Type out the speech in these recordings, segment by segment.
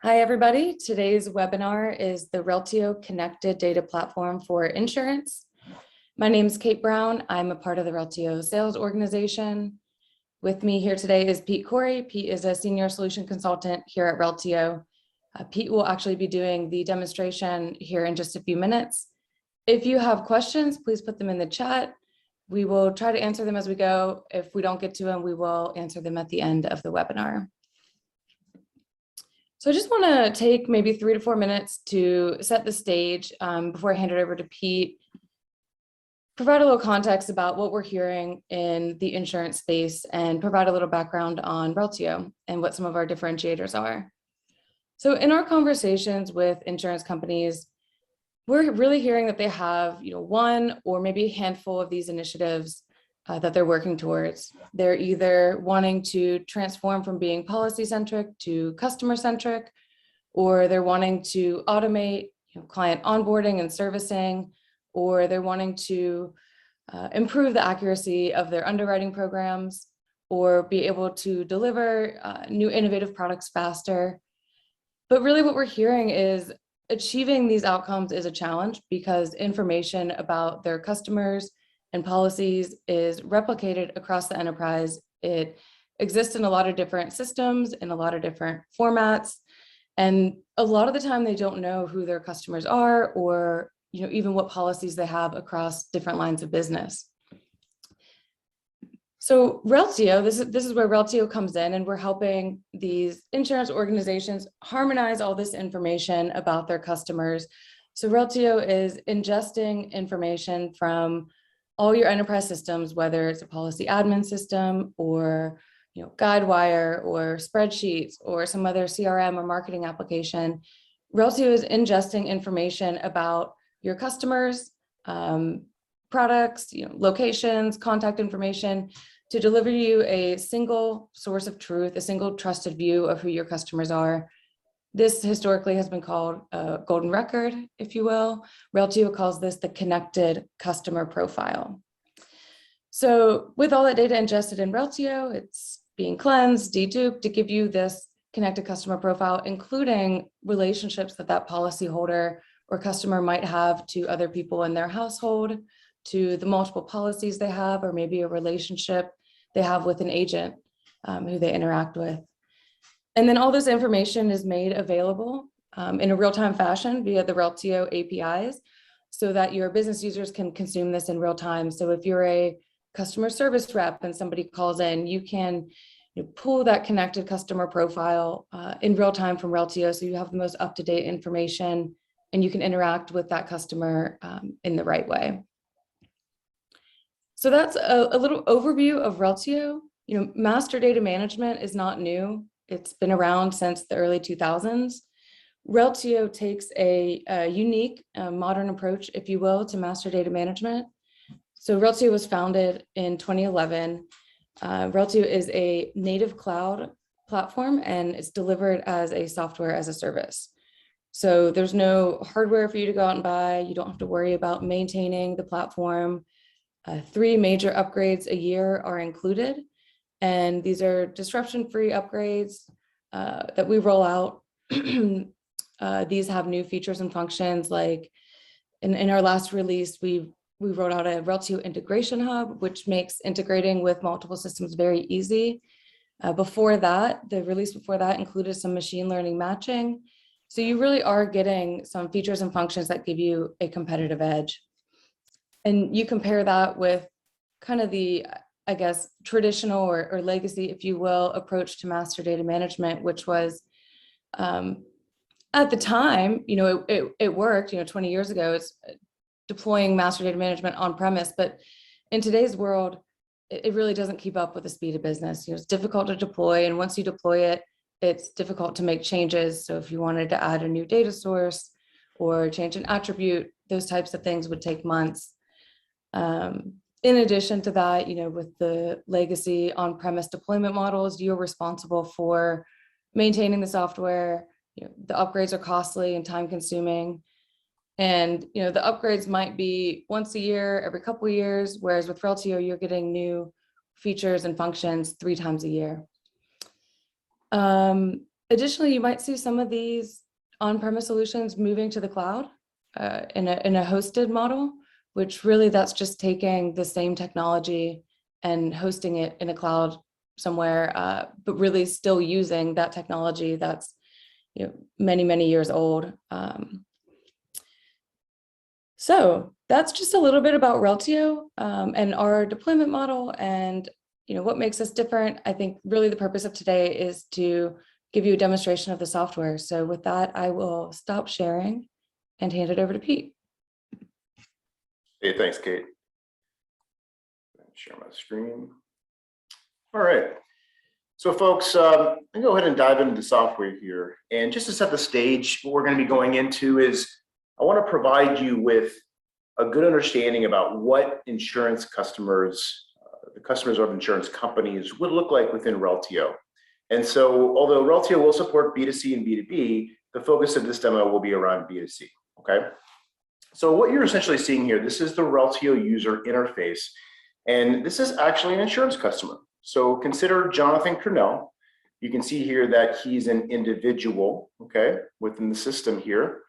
Hi, everybody. Today's webinar is the Reltio Connected Data Platform for Insurance. My name is Kate Brown. I'm a part of the Reltio sales organization. With me here today is Pete Corey. Pete is a senior solution consultant here at Reltio. Pete will actually be doing the demonstration here in just a few minutes. If you have questions, please put them in the chat. We will try to answer them as we go. If we don't get to them, we will answer them at the end of the webinar. So I just want to take maybe 3 to 4 minutes to set the stage before I hand it over to Pete, provide a little context about what we're hearing in the insurance space and provide a little background on Reltio and what some of our differentiators are. So in our conversations with insurance companies, we're really hearing that they have, one or maybe a handful of these initiatives that they're working towards. They're either wanting to transform from being policy-centric to customer-centric, or they're wanting to automate client onboarding and servicing, or they're wanting to improve the accuracy of their underwriting programs, or be able to deliver new innovative products faster. But really what we're hearing is achieving these outcomes is a challenge because information about their customers and policies is replicated across the enterprise. It exists in a lot of different systems, in a lot of different formats. And a lot of the time they don't know who their customers are or even what policies they have across different lines of business. So Reltio, this is where Reltio comes in, and we're helping these insurance organizations harmonize all this information about their customers. So Reltio is ingesting information from all your enterprise systems, whether it's a policy admin system or Guidewire or spreadsheets or some other CRM or marketing application. Reltio is ingesting information about your customers, products, locations, contact information to deliver you a single source of truth, a single trusted view of who your customers are. This historically has been called a golden record, if you will. Reltio calls this the connected customer profile. So with all that data ingested in Reltio, it's being cleansed, deduped to give you this connected customer profile, including relationships that policyholder or customer might have to other people in their household, to the multiple policies they have, or maybe a relationship they have with an agent who they interact with. And then all this information is made available in a real-time fashion via the Reltio APIs so that your business users can consume this in real time. So if you're a customer service rep and somebody calls in, you can pull that connected customer profile in real time from Reltio so you have the most up-to-date information and you can interact with that customer in the right way. So that's a little overview of Reltio. Master data management is not new. It's been around since the early 2000s. Reltio takes a unique modern approach, if you will, to master data management. So Reltio was founded in 2011. Reltio is a native cloud platform and it's delivered as a software as a service. So there's no hardware for you to go out and buy. You don't have to worry about maintaining the platform. 3 major upgrades a year are included. And these are disruption-free upgrades that we roll out. These have new features and functions, like in our last release, we rolled out a Reltio integration hub, which makes integrating with multiple systems very easy. Before that, the release before that included some machine learning matching. So you really are getting some features and functions that give you a competitive edge. And you compare that with kind of the, I guess, traditional or legacy, if you will, approach to master data management, which was at the time, it worked, 20 years ago, it's deploying master data management on premise, but in today's world, it really doesn't keep up with the speed of business. It's difficult to deploy. And once you deploy it, it's difficult to make changes. So if you wanted to add a new data source or change an attribute, those types of things would take months. In addition to that, with the legacy on-premise deployment models, you're responsible for maintaining the software. The upgrades are costly and time-consuming. And the upgrades might be once a year, every couple of years, whereas with Reltio, you're getting new features and functions 3 times a year. Additionally, you might see some of these on-premise solutions moving to the cloud in a hosted model, which really that's just taking the same technology and hosting it in a cloud somewhere, but really still using that technology that's many, many years old. So that's just a little bit about Reltio and our deployment model and what makes us different. I think really the purpose of today is to give you a demonstration of the software. So with that, I will stop sharing and hand it over to Pete. Hey, thanks, Kate. Share my screen. All right. So folks, I'm gonna go ahead and dive into the software here. And just to set the stage, what we're gonna be going into is, I wanna provide you with a good understanding about what insurance customers, the customers of insurance companies would look like within Reltio. And so, although Reltio will support B2C and B2B, the focus of this demo will be around B2C, okay? So what you're essentially seeing here, this is the Reltio user interface. And this is actually an insurance customer. So consider Jonathan Cornell. You can see here that he's an individual, okay, within the system here.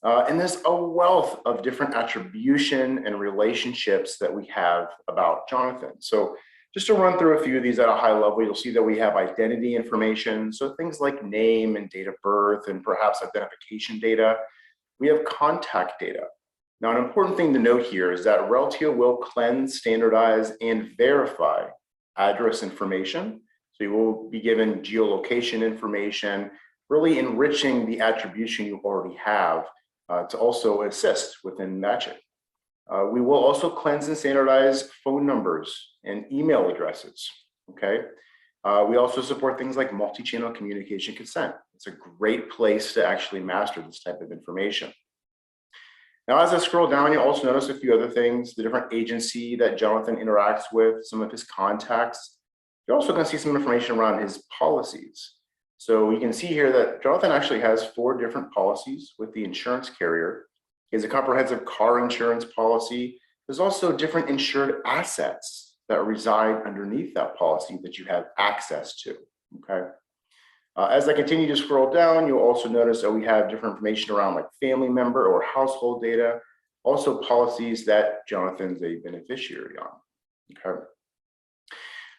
And there's a wealth of different attribution and relationships that we have about Jonathan. So just to run through a few of these at a high level, you'll see that we have identity information. So things like name and date of birth and perhaps identification data. We have contact data. Now, an important thing to note here is that Reltio will cleanse, standardize, and verify address information. So you will be given geolocation information, really enriching the attribution you already have to also assist within matching. We will also cleanse and standardize phone numbers and email addresses, okay? We also support things like multi-channel communication consent. It's a great place to actually master this type of information. Now, as I scroll down, you'll also notice a few other things, the different agency that Jonathan interacts with, some of his contacts. You're also going to see some information around his policies. So you can see here that Jonathan actually has 4 different policies with the insurance carrier. He has a comprehensive car insurance policy. There's also different insured assets that reside underneath that policy that you have access to, okay? As I continue to scroll down, you'll also notice that we have different information around like family member or household data, also policies that Jonathan's a beneficiary on, okay?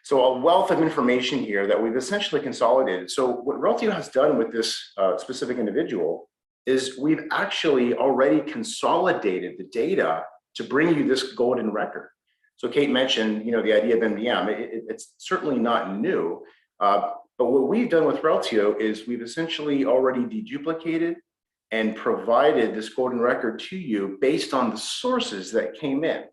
So a wealth of information here that we've essentially consolidated. So what Reltio has done with this specific individual is we've actually already consolidated the data to bring you this golden record. So Kate mentioned, the idea of MDM. It's certainly not new. But what we've done with Reltio is we've essentially already deduplicated and provided this golden record to you based on the sources that came in.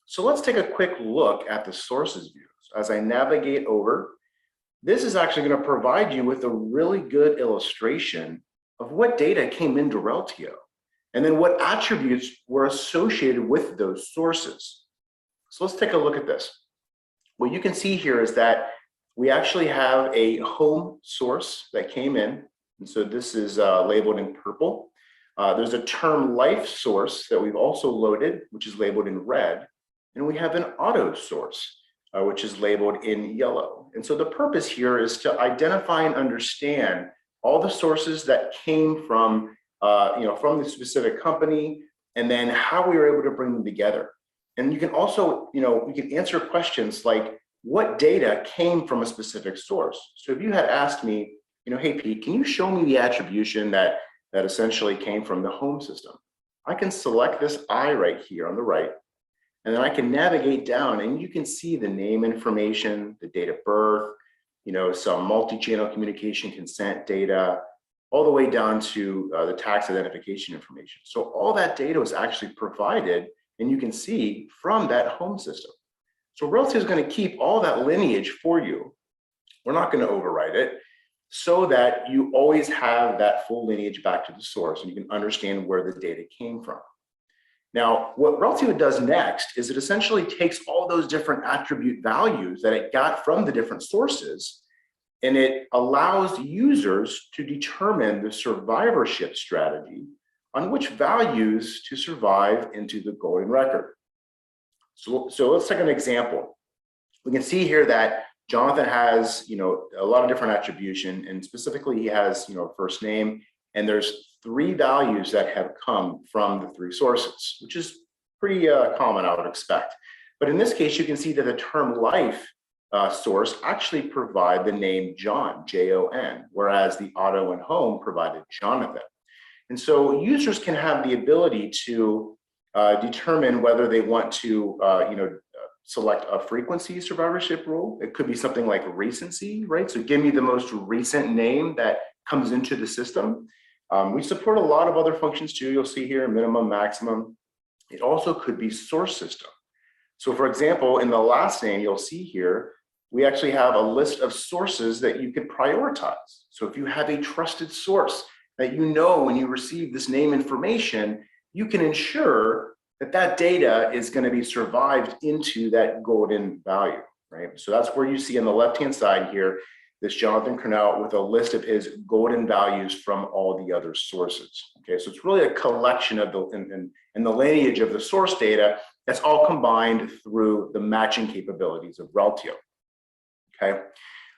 So let's take a quick look at the sources view. So as I navigate over, this is actually going to provide you with a really good illustration of what data came into Reltio and then what attributes were associated with those sources. So let's take a look at this. What you can see here is that we actually have a home source that came in. And so this is labeled in purple. There's a term life source that we've also loaded, which is labeled in red. And we have an auto source, which is labeled in yellow. And so the purpose here is to identify and understand all the sources that came from, from the specific company, and then how we were able to bring them together. And you can also, we can answer questions like, what data came from a specific source? So if you had asked me, hey, Pete, can you show me the attribution that essentially came from the home system? I can select this I right here on the right, and then I can navigate down and you can see the name information, the date of birth, some multi-channel communication consent data, all the way down to the tax identification information. So all that data was actually provided, and you can see from that home system. So Reltio is going to keep all that lineage for you. We're not going to overwrite it so that you always have that full lineage back to the source and you can understand where the data came from. Now, what Reltio does next is it essentially takes all those different attribute values that it got from the different sources, and it allows users to determine the survivorship strategy on which values to survive into the golden record. So let's take an example. We can see here that Jonathan has, a lot of different attribution, and specifically he has, a first name, and there's 3 values that have come from the 3 sources, which is pretty common, I would expect. But in this case, you can see that the term life source actually provide the name John, Jon, whereas the auto and home provided Jonathan. And so users can have the ability to determine whether they want to, select a frequency survivorship rule. It could be something like recency, right? So give me the most recent name that comes into the system. We support a lot of other functions too. You'll see here, minimum, maximum. It also could be source system. So for example, in the last name, you'll see here, we actually have a list of sources that you could prioritize. So if you have a trusted source that when you receive this name information, you can ensure that that data is going to be survived into that golden value, right? So that's where you see on the left-hand side here, this Jonathan Cornell with a list of his golden values from all the other sources. Okay, so it's really a collection of the lineage of the source data that's all combined through the matching capabilities of Reltio. Okay,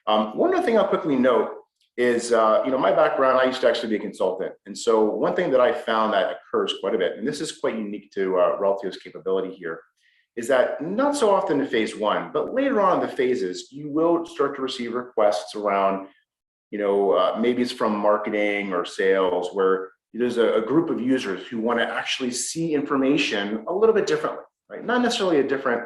one other thing I'll quickly note is, my background, I used to actually be a consultant. And so one thing that I found that occurs quite a bit, and this is quite unique to Reltio's capability here, is that not so often in phase 1, but later on in the phases, you will start to receive requests around, maybe it's from marketing or sales, where there's a group of users who want to actually see information a little bit differently, right? Not necessarily a different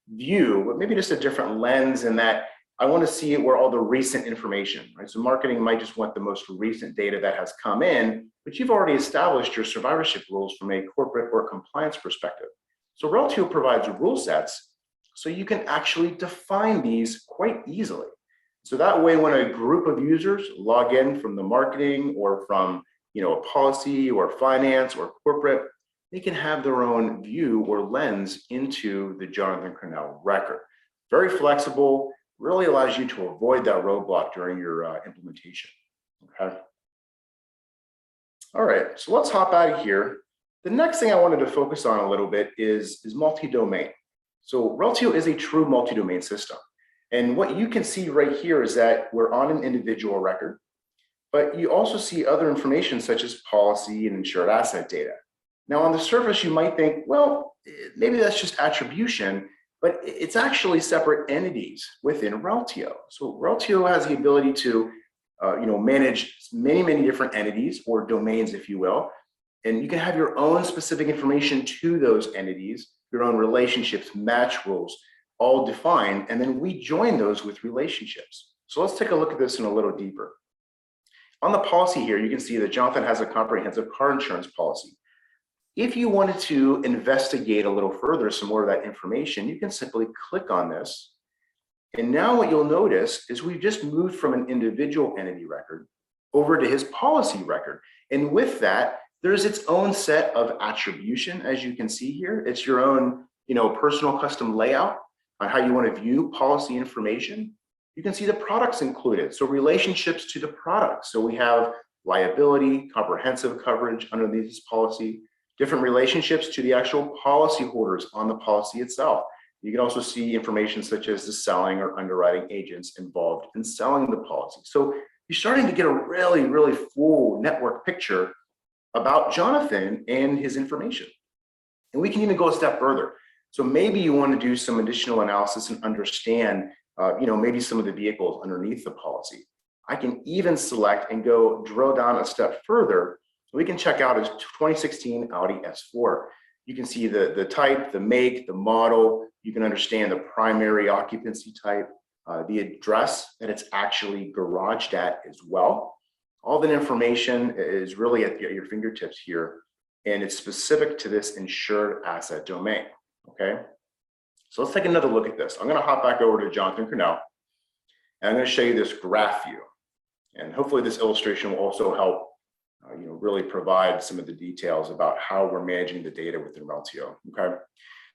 view, but maybe just a different lens in that I want to see where all the recent information, right? So marketing might just want the most recent data that has come in, but you've already established your survivorship rules from a corporate or compliance perspective. So Reltio provides rule sets so you can actually define these quite easily. So that way, when a group of users log in from the marketing or from a policy or finance or corporate, they can have their own view or lens into the Jonathan Cornell record. Very flexible. Really allows you to avoid that roadblock during your implementation, okay? All right, so let's hop out of here. The next thing I wanted to focus on a little bit is multi-domain. So Reltio is a true multi-domain system. And what you can see right here is that we're on an individual record, but you also see other information such as policy and insured asset data. Now on the surface, you might think, well, maybe that's just attribution, but it's actually separate entities within Reltio. So Reltio has the ability to, manage many different entities or domains, if you will, and you can have your own specific information to those entities, your own relationships, match rules, all defined, and then we join those with relationships. So let's take a look at this in a little deeper. On the policy here, you can see that Jonathan has a comprehensive car insurance policy. If you wanted to investigate a little further some more of that information, you can simply click on this. And now what you'll notice is we've just moved from an individual entity record over to his policy record. And with that, there's its own set of attribution, as you can see here. It's your own, personal custom layout on how you want to view policy information. You can see the products included. So relationships to the product. So we have liability, comprehensive coverage underneath this policy, different relationships to the actual policy holders on the policy itself. You can also see information such as the selling or underwriting agents involved in selling the policy. So you're starting to get a really full network picture about Jonathan and his information. And we can even go a step further. So maybe you want to do some additional analysis and understand, maybe some of the vehicles underneath the policy. I can even select and go drill down a step further. We can check out his 2016 Audi S4. You can see the type, the make, the model. You can understand the primary occupancy type, the address that it's actually garaged at as well. All that information is really at your fingertips here, and it's specific to this insured asset domain, okay? So let's take another look at this. I'm gonna hop back over to Jonathan Cornell, and I'm gonna show you this graph view. And hopefully this illustration will also help really provide some of the details about how we're managing the data within Reltio, okay?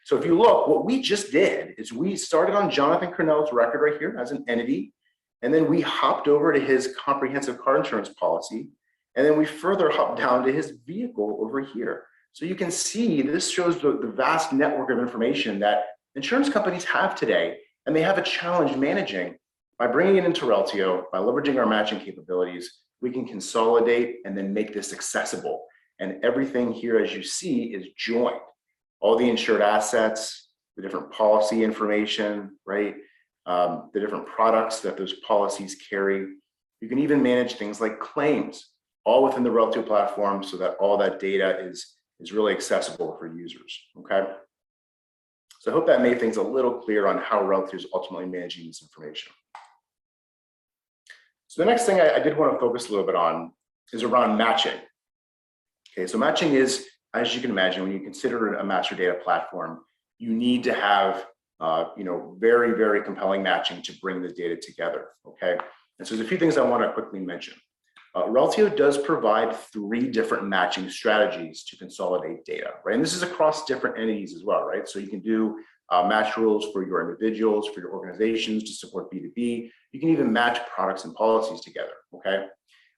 So if you look, what we just did is we started on Jonathan Cornell's record right here as an entity, and then we hopped over to his comprehensive car insurance policy, and then we further hopped down to his vehicle over here. So you can see this shows the vast network of information that insurance companies have today, and they have a challenge managing By bringing it into Reltio, by leveraging our matching capabilities, we can consolidate and then make this accessible. And everything here, as you see, is joined. All the insured assets, the different policy information, right? The different products that those policies carry. You can even manage things like claims, all within the Reltio platform, so that all that data is really accessible for users, okay? So I hope that made things a little clear on how Reltio is ultimately managing this information. So the next thing I did want to focus a little bit on is around matching. Okay, so matching is, as you can imagine, when you consider a master data platform, you need to have very, very compelling matching to bring the data together, okay? And so there's a few things I want to quickly mention. Reltio does provide 3 different matching strategies to consolidate data, right? And this is across different entities as well, right? So you can do match rules for your individuals, for your organizations to support B2B. You can even match products and policies together, okay?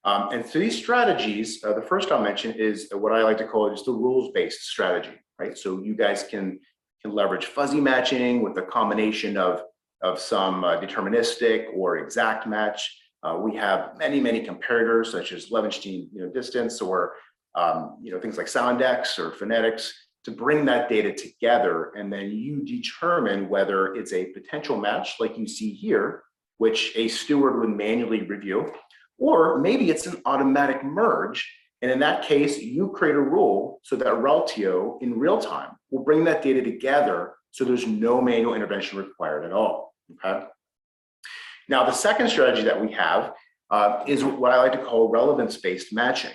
And so these strategies, the first I'll mention is what I like to call just the rules-based strategy, right? So you guys can leverage fuzzy matching with a combination of some deterministic or exact match. We have many, many comparators such as Levenstein distance or things like Soundex or phonetics to bring that data together, and then you determine whether it's a potential match like you see here, which a steward would manually review, or maybe it's an automatic merge. And in that case, you create a rule so that Reltio in real time will bring that data together so there's no manual intervention required at all, okay? Now, the second strategy that we have is what I like to call relevance-based matching.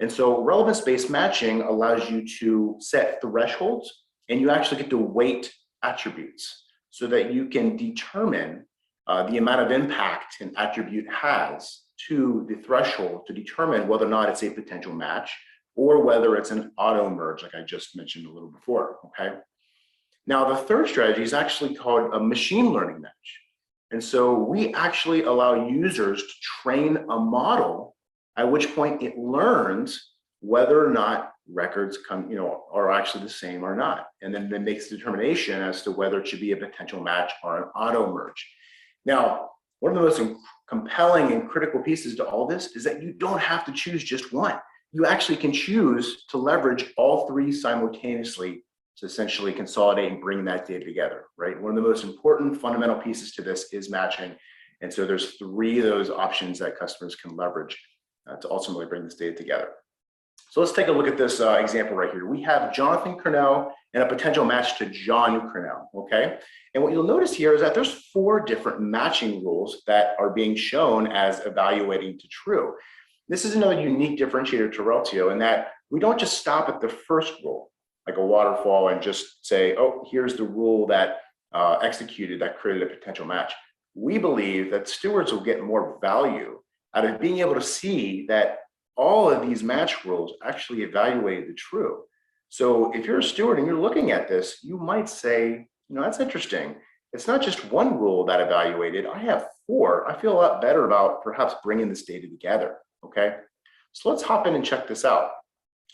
And so relevance-based matching allows you to set thresholds, and you actually get to weight attributes so that you can determine the amount of impact an attribute has to the threshold to determine whether or not it's a potential match or whether it's an auto merge, like I just mentioned a little before, okay? Now, the third strategy is actually called a machine learning match. And so we actually allow users to train a model at which point it learns whether or not records are actually the same or not. And then it makes a determination as to whether it should be a potential match or an auto merge. Now, one of the most compelling and critical pieces to all this is that you don't have to choose just one. You actually can choose to leverage all 3 simultaneously to essentially consolidate and bring that data together, right? One of the most important fundamental pieces to this is matching. And so there's 3 of those options that customers can leverage to ultimately bring this data together. So let's take a look at this example right here. We have Jonathan Cornell and a potential match to John Cornell, okay? And what you'll notice here is that there's 4 different matching rules that are being shown as evaluating to true. This is another unique differentiator to Reltio in that we don't just stop at the first rule, like a waterfall, and just say, oh, here's the rule that executed that created a potential match. We believe that stewards will get more value out of being able to see that all of these match rules actually evaluated the true. So if you're a steward and you're looking at this, you might say, that's interesting. It's not just one rule that evaluated, I have 4. I feel a lot better about perhaps bringing this data together, okay? So let's hop in and check this out.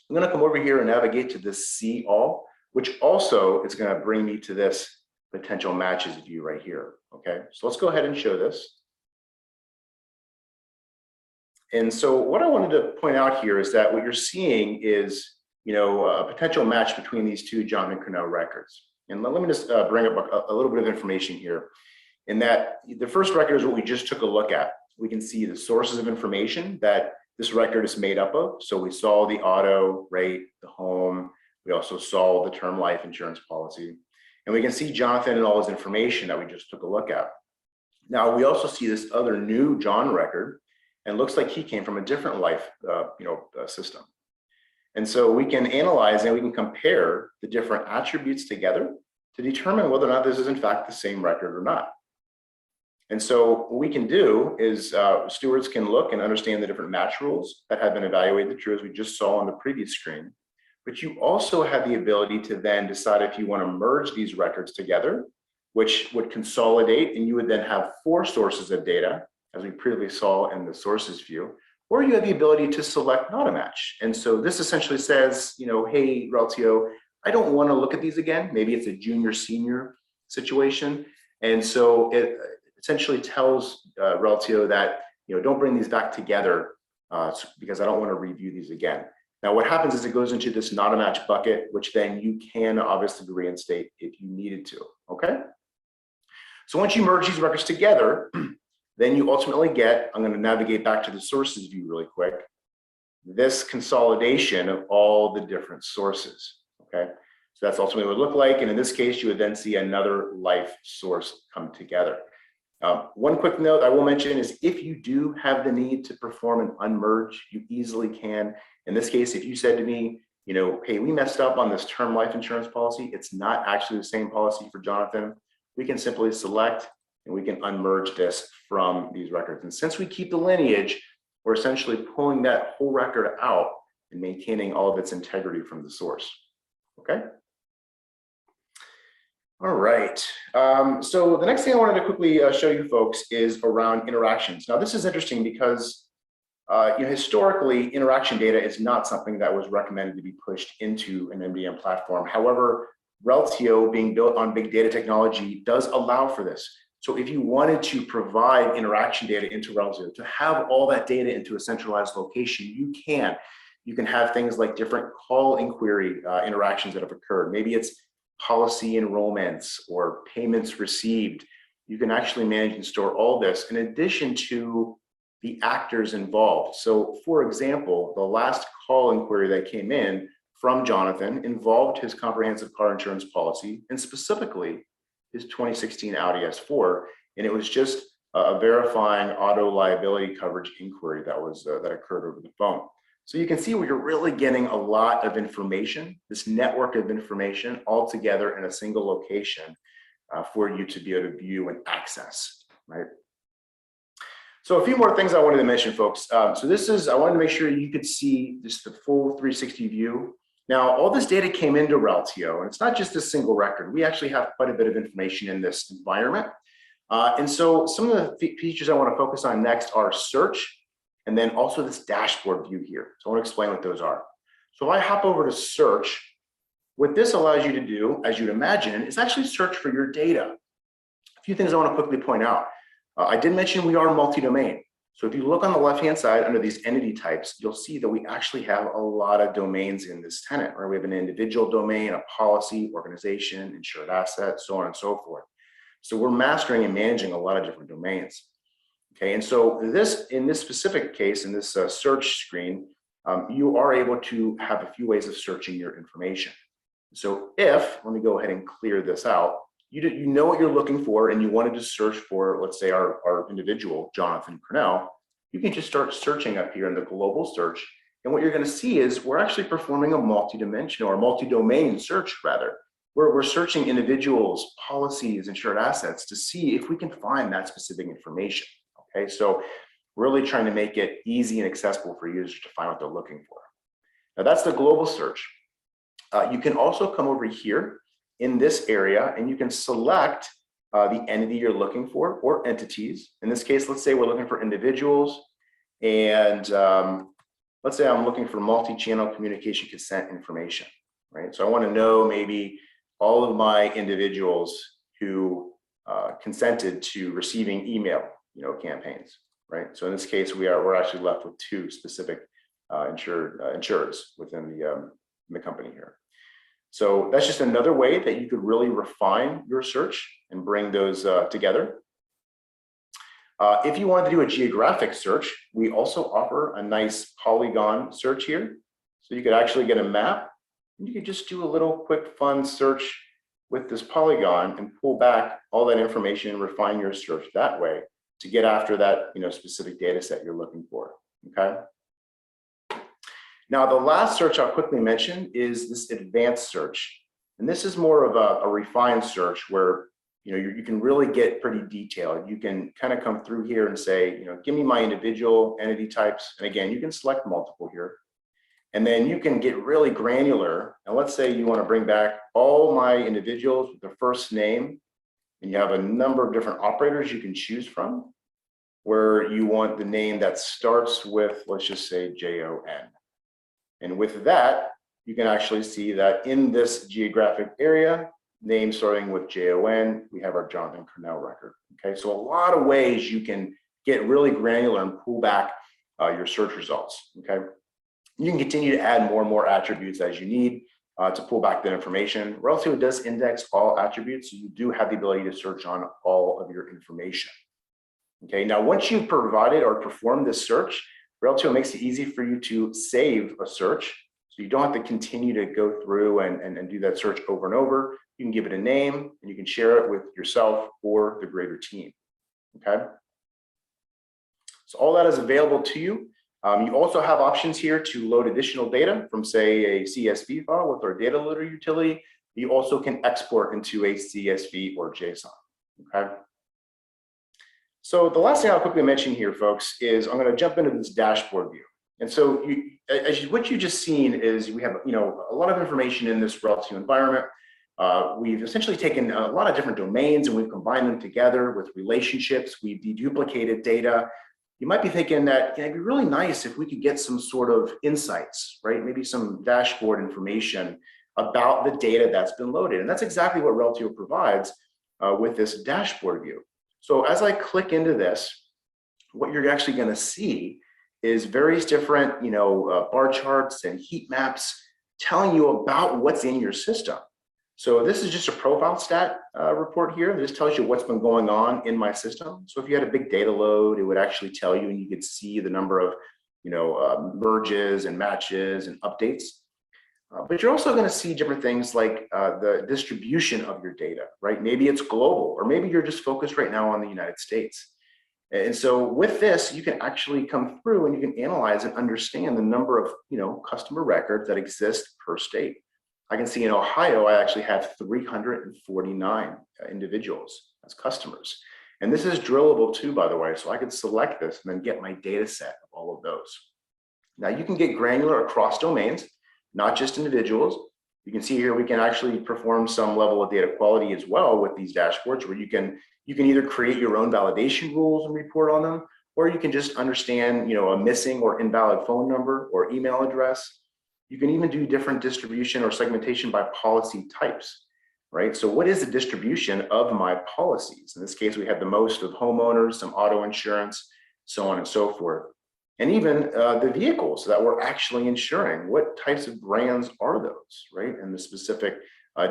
I'm gonna come over here and navigate to this see all, which also is gonna bring me to this potential matches view right here, okay? So let's go ahead and show this. And so what I wanted to point out here is that what you're seeing is, a potential match between these 2 Jonathan Cornell records. And let me just bring up a little bit of information here. In that the first record is what we just took a look at. We can see the sources of information that this record is made up of. So we saw the auto, rate, the home. We also saw the term life insurance policy. And we can see Jonathan and all his information that we just took a look at. Now, we also see this other new John record, and looks like he came from a different life system. And so we can analyze and we can compare the different attributes together to determine whether or not this is in fact the same record or not. And so what we can do is stewards can look and understand the different match rules that have been evaluated true, as we just saw on the previous screen. But you also have the ability to then decide if you want to merge these records together, which would consolidate, and you would then have 4 sources of data, as we previously saw in the sources view, or you have the ability to select not a match. And so this essentially says, hey, Reltio, I don't want to look at these again. Maybe it's a junior senior situation. And so it's essentially tells Reltio that, don't bring these back together because I don't want to review these again. Now, what happens is it goes into this not a match bucket, which then you can obviously reinstate if you needed to, okay? So once you merge these records together, then you ultimately get, I'm going to navigate back to the sources view really quick, this consolidation of all the different sources, okay? So that's ultimately what it would look like. And in this case, you would then see another life source come together. One quick note I will mention is if you do have the need to perform an unmerge, you easily can. In this case, if you said to me, hey, we messed up on this term life insurance policy, it's not actually the same policy for Jonathan, we can simply select and we can unmerge this from these records. And since we keep the lineage, we're essentially pulling that whole record out and maintaining all of its integrity from the source, okay? All right, so the next thing I wanted to quickly show you folks is around interactions. Now this is interesting because historically interaction data is not something that was recommended to be pushed into an MDM platform. However, Reltio being built on big data technology does allow for this. So if you wanted to provide interaction data into Reltio, to have all that data into a centralized location, you can. You can have things like different call inquiry interactions that have occurred. Maybe it's policy enrollments or payments received. You can actually manage and store all this in addition to the actors involved. So for example, the last call inquiry that came in from Jonathan involved his comprehensive car insurance policy and specifically his 2016 Audi S4. And it was just a verifying auto liability coverage inquiry that was that occurred over the phone. So you can see where you're really getting a lot of information, this network of information all together in a single location for you to be able to view and access, right? So a few more things I wanted to mention, folks. So this is, I wanted to make sure you could see just the full 360 view. Now, all this data came into Reltio, and it's not just a single record. We actually have quite a bit of information in this environment. And so some of the features I want to focus on next are search, and then also this dashboard view here. So I want to explain what those are. So if I hop over to search, what this allows you to do, as you'd imagine, is actually search for your data. A few things I want to quickly point out. I did mention we are multi-domain. So if you look on the left-hand side under these entity types, you'll see that we actually have a lot of domains in this tenant, right? We have an individual domain, a policy, organization, insured asset, so on and so forth. So we're mastering and managing a lot of different domains. Okay, and so in this specific case, in this search screen, you are able to have a few ways of searching your information. So let me go ahead and clear this out. You know what you're looking for and you wanted to search for, let's say our individual, Jonathan Purnell, you can just start searching up here in the global search. And what you're going to see is we're actually performing a multi-dimensional or multi-domain search rather. We're searching individuals, policies, insured assets to see if we can find that specific information. Okay, so really trying to make it easy and accessible for users to find what they're looking for. Now that's the global search. You can also come over here in this area and you can select the entity you're looking for or entities. In this case, let's say we're looking for individuals and let's say I'm looking for multi-channel communication consent information, right? So I want to know maybe all of my individuals who consented to receiving email, campaigns, right? So in this case, we're actually left with two specific insurers within the company here. So that's just another way that you could really refine your search and bring those together. If you wanted to do a geographic search, we also offer a nice polygon search here. So you could actually get a map and you could just do a little quick fun search with this polygon and pull back all that information and refine your search that way to get after that specific data set you're looking for, okay? Now, the last search I'll quickly mention is this advanced search. And this is more of a refined search where you can really get pretty detailed. You can kind of come through here and say, give me my individual entity types. And again, you can select multiple here. And then you can get really granular. And let's say you want to bring back all my individuals with their first name. And you have a number of different operators you can choose from where you want the name that starts with, let's just say J-O-N. And with that, you can actually see that in this geographic area, name starting with Jon. We have our Jonathan Cornell record. Okay, so a lot of ways you can get really granular and pull back your search results. Okay, you can continue to add more and more attributes as you need to pull back that information. Reltio does index all attributes, so you do have the ability to search on all of your information. Okay, now once you've provided or performed this search, Reltio makes it easy for you to save a search. So you don't have to continue to go through and do that search over and over. You can give it a name and you can share it with yourself or the greater team. Okay, so all that is available to you. You also have options here to load additional data from, say, a CSV file with our data loader utility. You also can export into a CSV or JSON. Okay. So the last thing I'll quickly mention here, folks, is I'm going to jump into this dashboard view. And so what you just seen is we have, a lot of information in this Reltio environment. We've essentially taken a lot of different domains and we've combined them together with relationships. We've deduplicated data. You might be thinking that it'd be really nice if we could get some sort of insights, right? Maybe some dashboard information about the data that's been loaded. And that's exactly what Reltio provides with this dashboard view. So as I click into this, what you're actually going to see is various different, bar charts and heat maps telling you about what's in your system. So this is just a profile stat report here. This tells you what's been going on in my system. So if you had a big data load, it would actually tell you, and you could see the number of, merges and matches and updates. But you're also going to see different things like the distribution of your data, right? Maybe it's global, or maybe you're just focused right now on the United States. And so with this, you can actually come through and you can analyze and understand the number of, customer records that exist per state. I can see in Ohio, I actually have 349 individuals as customers. And this is drillable too, by the way. So I could select this and then get my data set of all of those. Now you can get granular across domains, not just individuals. You can see here, we can actually perform some level of data quality as well with these dashboards where you can either create your own validation rules and report on them, or you can just understand, a missing or invalid phone number or email address. You can even do different distribution or segmentation by policy types, right? So what is the distribution of my policies? In this case, we have the most of homeowners, some auto insurance, so on and so forth. And even the vehicles that we're actually insuring, what types of brands are those, right? And the specific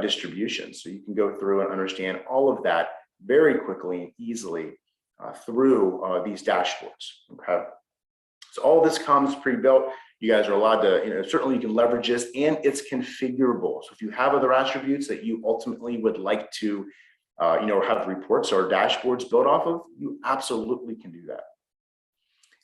distribution. So you can go through and understand all of that very quickly and easily through these dashboards, okay? So all of this comes pre-built. You guys are allowed to, certainly you can leverage this and it's configurable. So if you have other attributes that you ultimately would like to, have reports or dashboards built off of, you absolutely can do that.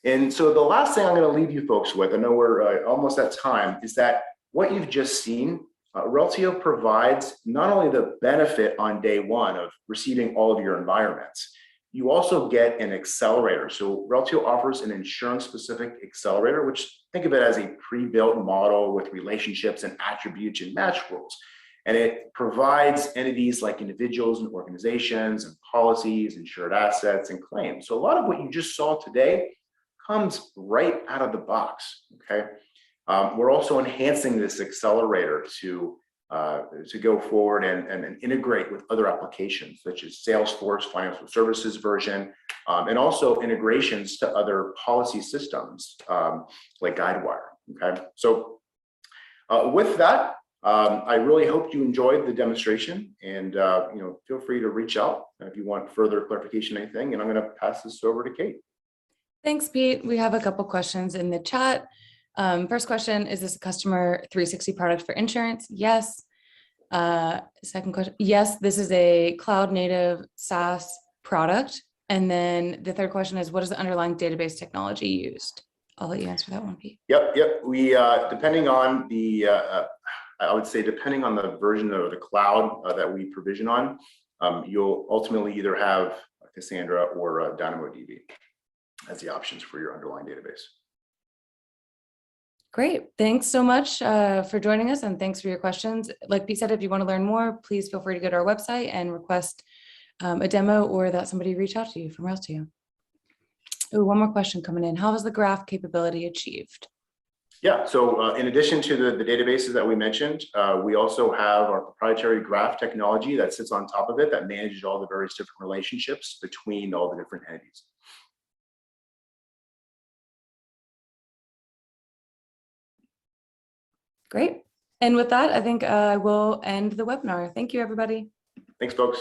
And so the last thing I'm going to leave you folks with, I know we're almost at time, is that what you've just seen, Reltio provides not only the benefit on day one of receiving all of your environments, you also get an accelerator. So Reltio offers an insurance-specific accelerator, which think of it as a pre-built model with relationships and attributes and match rules. And it provides entities like individuals and organizations and policies, insured assets, and claims. So a lot of what you just saw today comes right out of the box, okay? We're also enhancing this accelerator to go forward and integrate with other applications such as Salesforce Financial Services version, and also integrations to other policy systems like Guidewire. Okay, so with that, I really hope you enjoyed the demonstration, and feel free to reach out if you want further clarification on anything. And I'm going to pass this over to Kate. Thanks, Pete. We have a couple questions in the chat. First question, is this a customer 360 product for insurance? Yes. Second question, yes, this is a cloud native SaaS product. And then the third question is, what is the underlying database technology used? I'll let you answer that one, Pete. Yep. We, depending on the, I would say, depending on the version of the cloud that we provision on, you'll ultimately either have Cassandra or DynamoDB as the options for your underlying database. Great. Thanks so much for joining us, and thanks for your questions. Like Pete said, if you want to learn more, please feel free to go to our website and request a demo, or that somebody reach out to you from Reltio. Oh, one more question coming in. How was the graph capability achieved? Yeah, so in addition to the databases that we mentioned, we also have our proprietary graph technology that sits on top of it that manages all the various different relationships between all the different entities. Great. And with that, I think I will end the webinar. Thank you, everybody. Thanks, folks.